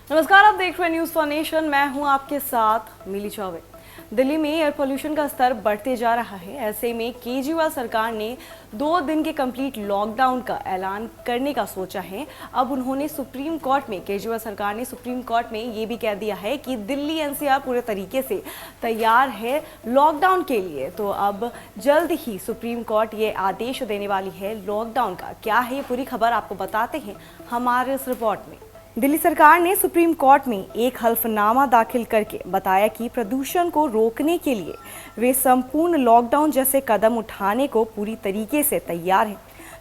नमस्कार, आप देख रहे हैं न्यूज़ फॉर नेशन। मैं हूं आपके साथ मिली चौबे। दिल्ली में एयर पोल्यूशन का स्तर बढ़ते जा रहा है। ऐसे में केजरीवाल सरकार ने 2 दिन के कंप्लीट लॉकडाउन का ऐलान करने का सोचा है। अब उन्होंने सुप्रीम कोर्ट में केजरीवाल सरकार ने सुप्रीम कोर्ट में ये भी कह दिया है कि दिल्ली एनसीआर पूरे तरीके से तैयार है लॉकडाउन के लिए। तो अब जल्द ही सुप्रीम कोर्ट ये आदेश देने वाली है लॉकडाउन का। क्या है ये पूरी खबर आपको बताते हैं हमारे इस रिपोर्ट में। दिल्ली सरकार ने सुप्रीम कोर्ट में एक हल्फनामा दाखिल करके बताया कि प्रदूषण को रोकने के लिए वे संपूर्ण लॉकडाउन जैसे कदम उठाने को पूरी तरीके से तैयार हैं।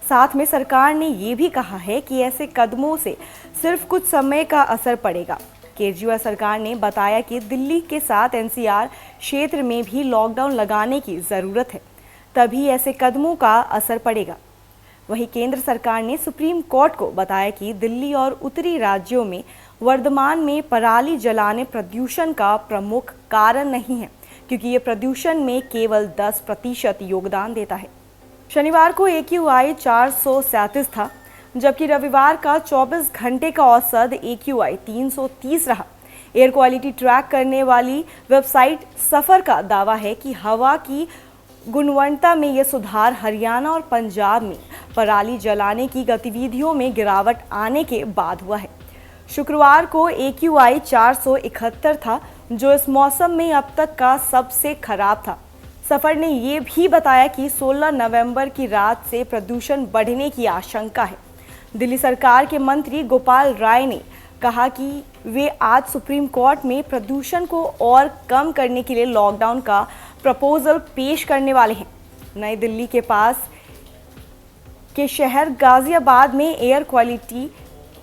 साथ में सरकार ने ये भी कहा है कि ऐसे कदमों से सिर्फ कुछ समय का असर पड़ेगा। केजरीवाल सरकार ने बताया कि दिल्ली के साथ एनसीआर क्षेत्र में भी लॉकडाउन लगाने की ज़रूरत है, तभी ऐसे कदमों का असर पड़ेगा। वहीं केंद्र सरकार ने सुप्रीम कोर्ट को बताया कि दिल्ली और उत्तरी राज्यों में वर्तमान में पराली जलाने प्रदूषण का प्रमुख कारण नहीं है, क्योंकि ये प्रदूषण में केवल 10% योगदान देता है। शनिवार को AQI 437 था, जबकि रविवार का 24 घंटे का औसत AQI 330 रहा। एयर क्वालिटी ट्रैक करने वाली वेबसाइट सफर का दावा है कि हवा की गुणवत्ता में यह सुधार हरियाणा और पंजाब में पराली जलाने की गतिविधियों में गिरावट आने के बाद हुआ है। शुक्रवार को AQI 471 था, जो इस मौसम में अब तक का सबसे खराब था। सफर ने यह भी बताया कि 16 नवंबर की रात से प्रदूषण बढ़ने की आशंका है। दिल्ली सरकार के मंत्री गोपाल राय ने कहा कि वे आज सुप्रीम कोर्ट में प्रदूषण को और कम करने के लिए लॉकडाउन का प्रपोजल पेश करने वाले हैं। नई दिल्ली के पास के शहर गाजियाबाद में एयर क्वालिटी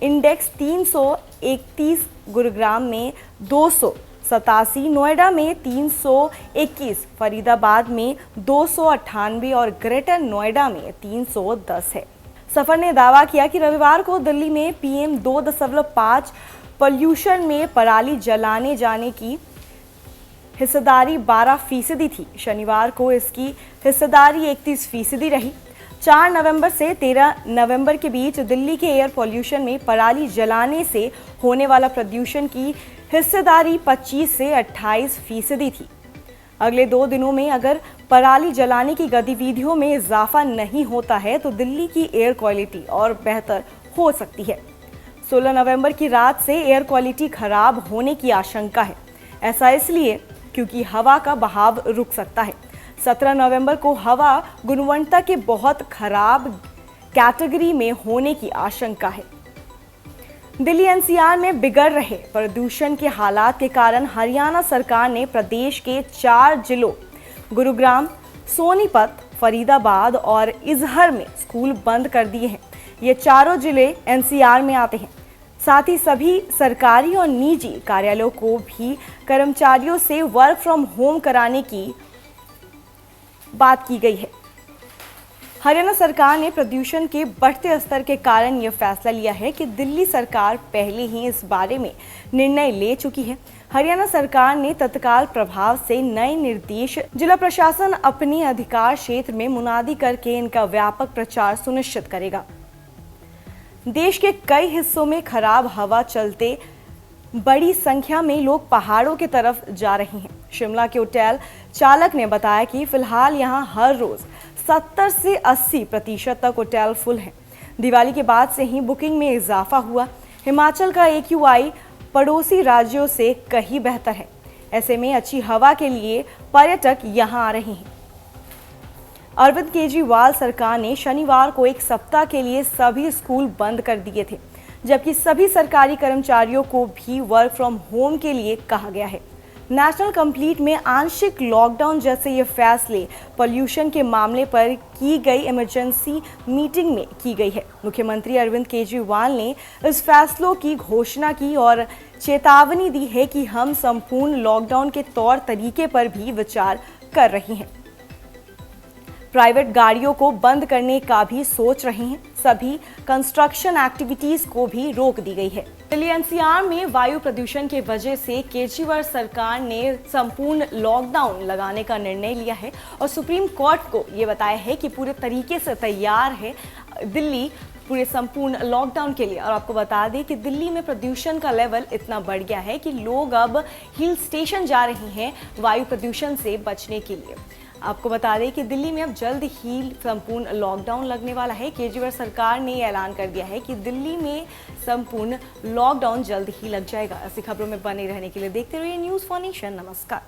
इंडेक्स 331, गुरुग्राम में 287, नोएडा में 321, फरीदाबाद में 298 और ग्रेटर नोएडा में 310 है। सफर ने दावा किया कि रविवार को दिल्ली में PM 2.5 पॉल्यूशन में पराली जलाने जाने की हिस्सेदारी 12% थी। शनिवार को इसकी हिस्सेदारी 31% रही। 4 नवंबर से 13 नवंबर के बीच दिल्ली के एयर पॉल्यूशन में पराली जलाने से होने वाला प्रदूषण की हिस्सेदारी 25 से 28% थी। अगले 2 दिनों में अगर पराली जलाने की गतिविधियों में इजाफा नहीं होता है तो दिल्ली की एयर क्वालिटी और बेहतर हो सकती है। 16 नवंबर की रात से एयर क्वालिटी खराब होने की आशंका है। ऐसा इसलिए क्योंकि हवा का बहाव रुक सकता है। 17 नवंबर को हवा गुणवत्ता के बहुत खराब कैटेगरी में होने की आशंका है। दिल्ली एनसीआर में बिगड़ रहे प्रदूषण के हालात के कारण हरियाणा सरकार ने प्रदेश के 4 जिलों गुरुग्राम, सोनीपत, फरीदाबाद और इजहर में स्कूल बंद कर दिए हैं। ये चारों जिले एनसीआर में आते हैं। साथ ही सभी सरकारी और निजी कार्यालयों को भी कर्मचारियों से वर्क फ्रॉम होम कराने की बात की गई है। हरियाणा सरकार ने प्रदूषण के बढ़ते स्तर के कारण यह फैसला लिया है कि दिल्ली सरकार पहले ही इस बारे में निर्णय ले चुकी है। हरियाणा सरकार ने तत्काल प्रभाव से नए निर्देश जिला प्रशासन अपने अधिकार क्षेत्र में मुनादी करके इनका व्यापक प्रचार सुनिश्चित करेगा। देश के कई हिस्सों में खराब हवा चलते बड़ी संख्या में लोग पहाड़ों की तरफ जा रहे हैं। शिमला के होटल चालक ने बताया कि फिलहाल यहां हर रोज 70 से 80% तक होटल फुल हैं। दिवाली के बाद से ही बुकिंग में इजाफा हुआ। हिमाचल का AQI पड़ोसी राज्यों से कहीं बेहतर है। ऐसे में अच्छी हवा के लिए पर्यटक यहां आ रहे हैं। अरविंद केजरीवाल सरकार ने शनिवार को एक सप्ताह के लिए सभी स्कूल बंद कर दिए थे, जबकि सभी सरकारी कर्मचारियों को भी वर्क फ्रॉम होम के लिए कहा गया है। नेशनल कंप्लीट में आंशिक लॉकडाउन जैसे ये फैसले पॉल्यूशन के मामले पर की गई इमरजेंसी मीटिंग में की गई है। मुख्यमंत्री अरविंद केजरीवाल ने इस फैसलों की घोषणा की और चेतावनी दी है कि हम संपूर्ण लॉकडाउन के तौर तरीके पर भी विचार कर रहे हैं। प्राइवेट गाड़ियों को बंद करने का भी सोच रहे हैं। सभी कंस्ट्रक्शन एक्टिविटीज को भी रोक दी गई है। दिल्ली एनसीआर में वायु प्रदूषण की वजह से केजरीवाल सरकार ने संपूर्ण लॉकडाउन लगाने का निर्णय लिया है और सुप्रीम कोर्ट को ये बताया है कि पूरे तरीके से तैयार है दिल्ली पूरे संपूर्ण लॉकडाउन के लिए। और आपको बता दें कि दिल्ली में प्रदूषण का लेवल इतना बढ़ गया है कि लोग अब हिल स्टेशन जा रहे हैं वायु प्रदूषण से बचने के लिए। आपको बता दें कि दिल्ली में अब जल्द ही संपूर्ण लॉकडाउन लगने वाला है। केजरीवाल सरकार ने ऐलान कर दिया है कि दिल्ली में संपूर्ण लॉकडाउन जल्द ही लग जाएगा। ऐसी खबरों में बने रहने के लिए देखते रहिए न्यूज़ फॉर नेशन। नमस्कार।